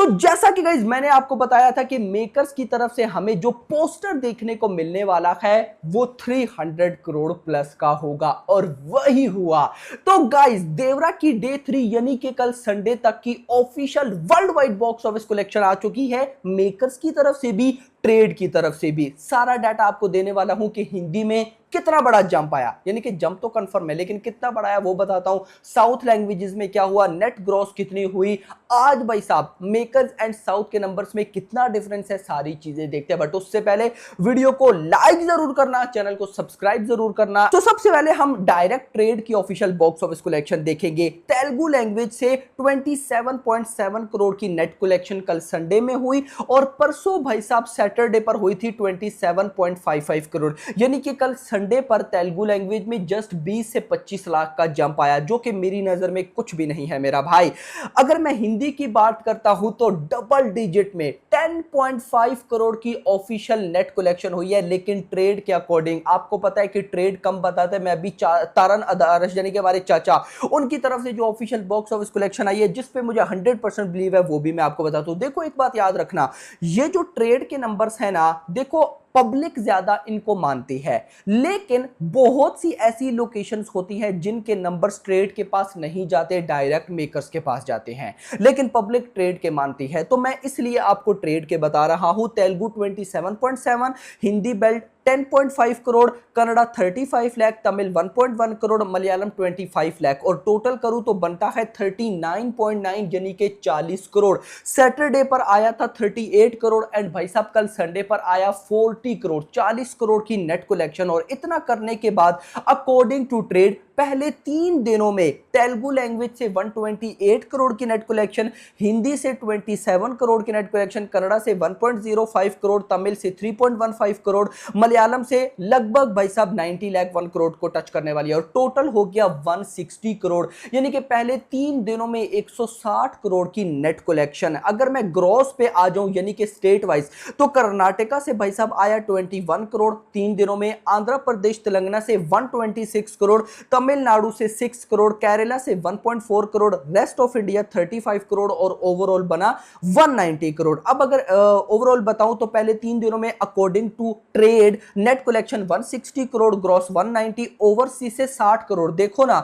जैसा कि गाइस मैंने आपको बताया था कि मेकर्स की तरफ से हमें जो पोस्टर देखने को मिलने वाला है वो 300 करोड़ प्लस का होगा और वही हुआ। तो गाइस देवरा की डे 3 यानी कि कल संडे तक की official world wide box office collection आ चुकी है, मेकर्स की तरफ से भी ट्रेड की तरफ से भी। सारा डाटा आपको देने वाला हूं कि हिंदी में कितना बड़ा जंप आया, यानी कि जंप तो कंफर्म है लेकिन कितना बड़ा आया वो बताता हूं। साउथ लैंग्वेजेस में क्या हुआ, नेट ग्रॉस कितनी हुई आज भाई साहब, मेकर्स एंड साउथ के नंबर्स में कितना डिफरेंस है, सारी चीजें देखते हैं। बट उससे पहले वीडियो को लाइक जरूर करना, चैनल को सब्सक्राइब जरूर करना। तो सबसे पहले हम डायरेक्ट ट्रेड की ऑफिशियल बॉक्स ऑफिस कलेक्शन देखेंगे। तेलुगु लैंग्वेज से 27.7 करोड़ की नेट कलेक्शन कल संडे में हुई और परसों भाई साहब सैटरडे पर हुई थी 27.55 करोड़, यानी कि कल संडे पर तेलुगु लैंग्वेज में जस्ट 20 से 25 लाख का जंप आया, जो कि मेरी नजर में कुछ भी नहीं है मेरा भाई। अगर मैं हिंदी की बात करता हूं तो डबल डिजिट में 10.5 करोड़ की ऑफिशियल नेट कलेक्शन हुई है, लेकिन ट्रेड के अकॉर्डिंग आपको पता है कि ट्रेड कम बताते हैं। मैं अभी तारन अदारश यानी कि हमारे चाचा, उनकी तरफ से जो ऑफिशियल बॉक्स ऑफिस कलेक्शन आई है जिस पे मुझे 100% बिलीव है वो भी मैं आपको बताता हूं। देखो एक बात याद रखना, ये जो ट्रेड के नंबर्स है ना, देखो पब्लिक ज्यादा इनको मानती है, लेकिन बहुत सी ऐसी लोकेशंस होती हैं जिनके नंबर्स ट्रेड के पास नहीं जाते, डायरेक्ट मेकर्स के पास जाते हैं, लेकिन पब्लिक ट्रेड के मानती है। तो मैं इसलिए आपको ट्रेड के बता रहा हूं। तेलुगु 27.7, हिंदी बेल्ट 10.5 करोड़, कन्नड़ा 35 लाख, तमिल 1.1 करोड़, मलयालम 25 लाख और टोटल करूं तो बनता है 39.9 यानी कि 40 करोड़। सैटरडे पर आया था 38 करोड़ एंड भाई साहब कल संडे पर आया 40 करोड़, 40 करोड़ की नेट कलेक्शन। और इतना करने के बाद अकॉर्डिंग टू ट्रेड पहले 3 दिनों में तेलुगु लैंग्वेज से 128 करोड़ की नेट कलेक्शन, हिंदी से 27 करोड़ की नेट कलेक्शन, कन्नड़ा से 1.05 करोड़, तमिल से 3.15 करोड़, मलयालम से लगभग भाई साहब 90 लाख 1 करोड़ को टच करने वाली है और टोटल हो गया 160 करोड़, यानी कि पहले 3 दिनों में 160 करोड़ की नेट कलेक्शन। अगर मैं ग्रॉस पे आ जाऊं यानी कि स्टेट वाइज, तो कर्नाटका से भाई साहब आया 21 करोड़ 3 दिनों में, आंध्र प्रदेश तेलंगाना से 126 करोड़, तमिलनाडु से 6 करोड़, केरला से 1.4 crore, rest of India 35 crore और ओवरऑल बना 190 करोड़। अब अगर ओवरऑल बताऊं तो पहले 3 दिनों में according to trade net collection 160 crore, gross 190, overseas से 60 करोड़। देखो ना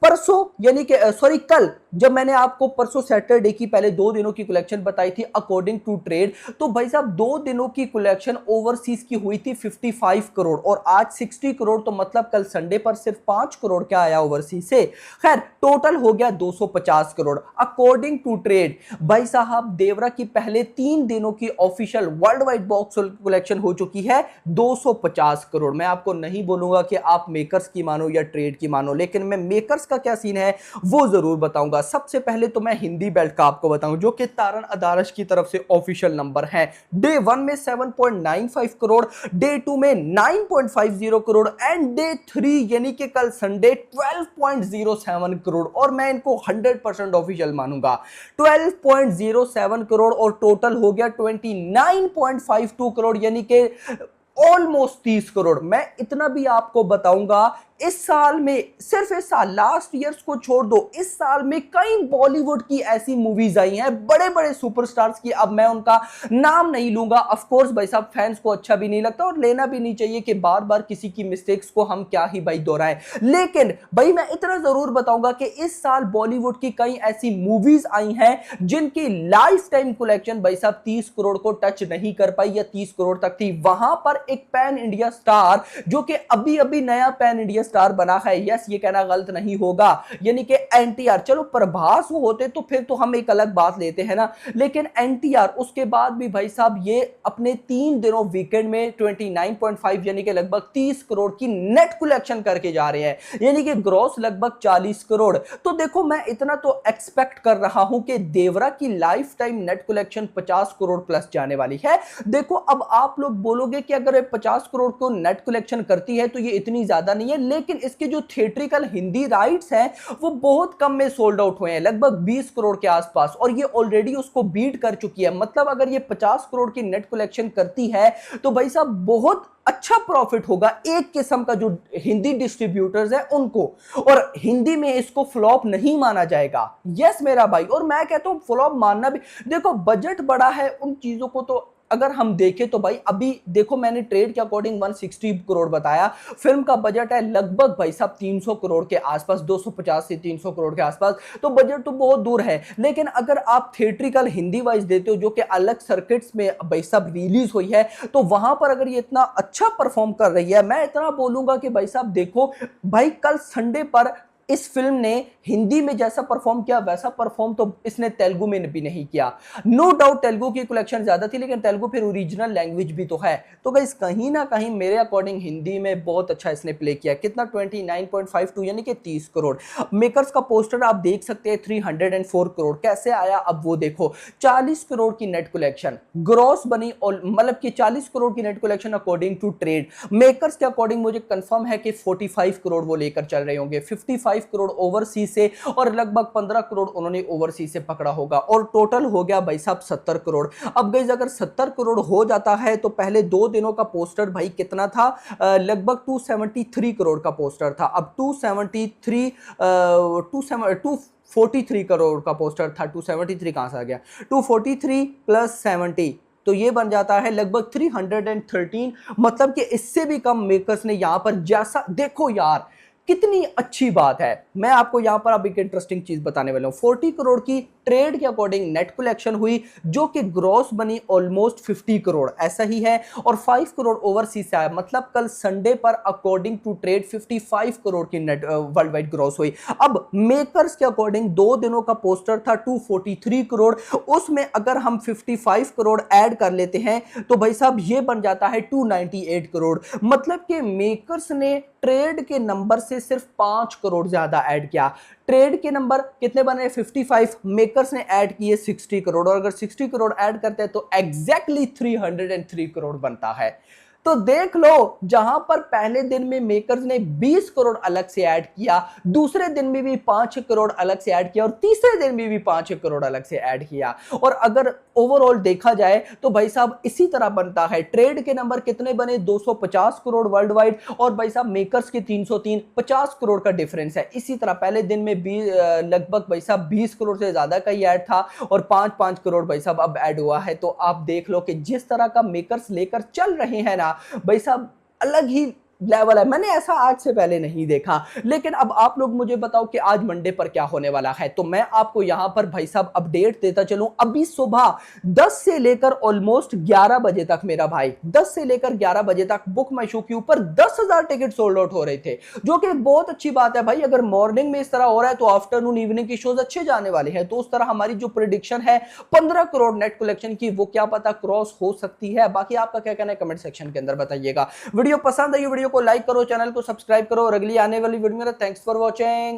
परसों यानी कि सॉरी कल जब मैंने आपको परसों सैटरडे की पहले 2 दिनों की कलेक्शन बताई थी अकॉर्डिंग टू ट्रेड, तो भाई साहब 2 दिनों की कलेक्शन ओवरसीज की हुई थी 55 करोड़ और आज 60 करोड़, तो मतलब कल संडे पर सिर्फ 5 करोड़ क्या आया ओवरसीज से। खैर टोटल हो गया 250 करोड़ अकॉर्डिंग टू ट्रेड। भाई साहब देवरा की पहले 3 दिनों की official world wide box collection हो चुकी है 250 करोड़। मैं आपको नहीं बोलूंगा कि आप मेकर्स की मानो या ट्रेड की मानो, लेकिन मैं मेकर्स का क्या सीन है वो जरूर बताऊंगा। सबसे पहले तो मैं हिंदी बेल्ट का आपको बताऊं जो कि तारन अदारश की तरफ से ऑफिशियल नंबर है। डे 1 में 7.95 करोड़, डे 2 में 9.50 करोड़ एंड डे 3 यानी कि कल संडे 12.07 करोड़, और मैं इनको 100% ऑफिशियल मानूंगा। 12.07 करोड़ और टोटल हो गया 29.52 करोड़ यानी कि ऑलमोस्ट 30 करोड़। मैं इतना भी आपको बताऊंगा इस साल में, सिर्फ इस साल लास्ट ईयर्स को छोड़ दो, इस साल में कई बॉलीवुड की ऐसी मूवीज आई हैं बड़े बड़े सुपरस्टार्स की, अब मैं उनका नाम नहीं लूंगा ऑफ कोर्स भाई साहब, फैंस को अच्छा भी नहीं लगता और लेना भी नहीं चाहिए कि बार बार किसी की मिस्टेक्स को हम क्या ही भाई दोहराएं। लेकिन भाई मैं इतना जरूर बताऊंगा कि इस साल बॉलीवुड की कई ऐसी मूवीज आई हैं जिनकी लाइफ टाइम कलेक्शन भाई साहब 30 करोड़ को टच नहीं कर पाई या 30 करोड़ तक थी। वहां पर एक पैन इंडिया स्टार जो कि अभी अभी नया पैन इंडिया स्टार बना है, यस ये कहना गलत नहीं होगा, यानी कि एनटीआर। चलो प्रभास वो होते तो फिर तो हम एक अलग बात लेते हैं ना, लेकिन एनटीआर उसके बाद भी भाई साहब ये अपने 3 दिनों वीकेंड में 29.5 यानी कि लगभग 30 करोड़ की नेट कलेक्शन करके जा रहे हैं, यानी कि ग्रॉस लगभग 40 करोड़। तो देखो मैं इतना तो एक्सपेक्ट कर रहा हूं कि देवरा की life time net collection 50 crore plus जाने वाली है। देखो अब आप लोग बोलोगे कि अगर 50 करोड़ को नेट कलेक्शन करती है तो ये इतनी ज्यादा नहीं है, लेकिन इसके जो थिएट्रिकल हिंदी राइट्स हैं वो बहुत कम में सोल्ड आउट हुए हैं, लगभग 20 करोड़ के आसपास, और ये ऑलरेडी उसको बीट कर चुकी है। मतलब अगर ये 50 करोड़ की नेट कलेक्शन करती है तो भाई साहब बहुत अच्छा प्रॉफिट होगा एक किस्म का जो हिंदी डिस्ट्रीब्यूटर्स है उनको, और हिंदी में इसको फ्लॉप नहीं माना जाएगा। यस मेरा भाई, और मैं कहता हूं फ्लॉप मानना भी, देखो बजट बड़ा है उन चीजों को तो अगर हम देखें तो भाई अभी देखो मैंने ट्रेड के अकॉर्डिंग 160 करोड़ बताया, फिल्म का बजट है लगभग भाई साहब 300 करोड़ के आसपास, 250 से 300 करोड़ के आसपास, तो बजट तो बहुत दूर है। लेकिन अगर आप थिएट्रिकल हिंदी वाइज देते हो जो कि अलग सर्किट्स में भाई साहब रिलीज हुई है, तो वहां पर अगर ये इतना अच्छा परफॉर्म कर रही है, मैं इतना बोलूंगा कि भाई साहब देखो भाई कल संडे पर इस फिल्म ने हिंदी में जैसा परफॉर्म किया वैसा परफॉर्म तो इसने तेलुगु में भी नहीं किया। नो डाउट तेलुगु की कलेक्शन ज्यादा थी, लेकिन तेलुगु फिर ओरिजिनल लैंग्वेज भी तो है, तो गाइस कहीं ना कहीं मेरे अकॉर्डिंग हिंदी में बहुत अच्छा इसने प्ले किया। कितना 29.52 यानी कि 30 करोड़। मेकर्स का पोस्टर आप देख सकते हैं 304 करोड़ कैसे आया, अब वो देखो 40 करोड़ की नेट कलेक्शन ग्रॉस बनी, और मतलब कि 40 करोड़ की net collection according to trade. Makers के अकॉर्डिंग मुझे कंफर्म है कि 45 करोड़ वो लेकर चल रहे होंगे, 55 करोड़ ओवरसीज से और लगभग 15 करोड़ उन्होंने ओवरसीज से पकड़ा होगा, और टोटल हो गया भाई साहब 70 करोड़। अब गाइस अगर 70 करोड़ हो जाता है तो पहले 2 दिनों का पोस्टर भाई कितना था, लगभग 273 करोड़ का पोस्टर था, अब 243 करोड़ का पोस्टर था, 273 कहां से आ गया, 243 प्लस 70 तो ये बन जाता है लगभग 313। मतलब कि इससे भी कम मेकर्स ने यहां पर, जैसा देखो यार कितनी अच्छी बात है। मैं आपको यहां पर अब एक इंटरेस्टिंग चीज बताने वाला हूं। 40 करोड़ की ट्रेड के अकॉर्डिंग नेट कलेक्शन हुई जो कि ग्रॉस बनी ऑलमोस्ट 50 करोड़ ऐसा ही है, और 5 करोड़ ओवरसीज से आया। मतलब कल संडे पर अकॉर्डिंग टू ट्रेड 55 करोड़ की नेट वर्ल्ड वाइड ग्रॉस हुई। अब मेकर्स के अकॉर्डिंग 2 दिनों का पोस्टर था 243 करोड़, उसमें अगर हम 55 करोड़ ऐड कर लेते हैं तो भाई साहब ये बन जाता है 298 करोड़। मतलब कि मेकर्स ने ट्रेड के नंबर से सिर्फ 5 करोड़ ज्यादा ऐड किया। ट्रेड के नंबर कितने बने 55, मेकर्स ने ऐड किए 60 करोड़, और अगर 60 करोड़ ऐड करते हैं तो एग्जैक्टली 303 करोड़ बनता है। तो देख लो जहां पर पहले दिन में मेकर्स ने 20 करोड़ अलग से ऐड किया, दूसरे दिन में भी 5 करोड़ अलग से ऐड किया, और तीसरे दिन में भी 5 करोड़ अलग से ऐड किया। और अगर ओवरऑल देखा जाए तो भाई साहब इसी तरह बनता है। ट्रेड के नंबर कितने बने 250 करोड़ वर्ल्ड वाइड, और भाई साहब मेकर्स के 303, 50 करोड़ का डिफरेंस है। इसी तरह पहले दिन में भी लगभग भाई साहब 20 करोड़ से ज्यादा का ही ऐड था, और 5-5 करोड़ भाई साहब अब ऐड हुआ है। तो आप देख लो कि जिस तरह का मेकर्स लेकर चल रहे हैं ना भाई साहब, अलग ही लेवल है। मैंने ऐसा आज से पहले नहीं देखा। लेकिन अब आप लोग मुझे बताओ कि आज मंडे पर क्या होने वाला है, तो मैं आपको यहां पर भाई साहब अपडेट देता चलूं। अभी सुबह 10 से लेकर ऑलमोस्ट 11 बजे तक मेरा भाई 10 से लेकर 11 बजे तक बुक माई शो के ऊपर 10,000 टिकट सोल्ड आउट हो रहे थे, जो कि बहुत अच्छी बात है भाई। अगर मॉर्निंग में इस तरह हो रहा है तो आफ्टरनून इवनिंग की शोज अच्छे जाने वाले हैं। तो उस तरह हमारी जो प्रेडिक्शन है 15 करोड़ नेट कलेक्शन की, वो क्या पता क्रॉस हो सकती है। बाकी आपका क्या कहना है कमेंट सेक्शन के अंदर बताइएगा। वीडियो पसंद आई वीडियो को लाइक करो, चैनल को सब्सक्राइब करो, और अगली आने वाली वीडियो में थैंक्स फॉर वॉचिंग।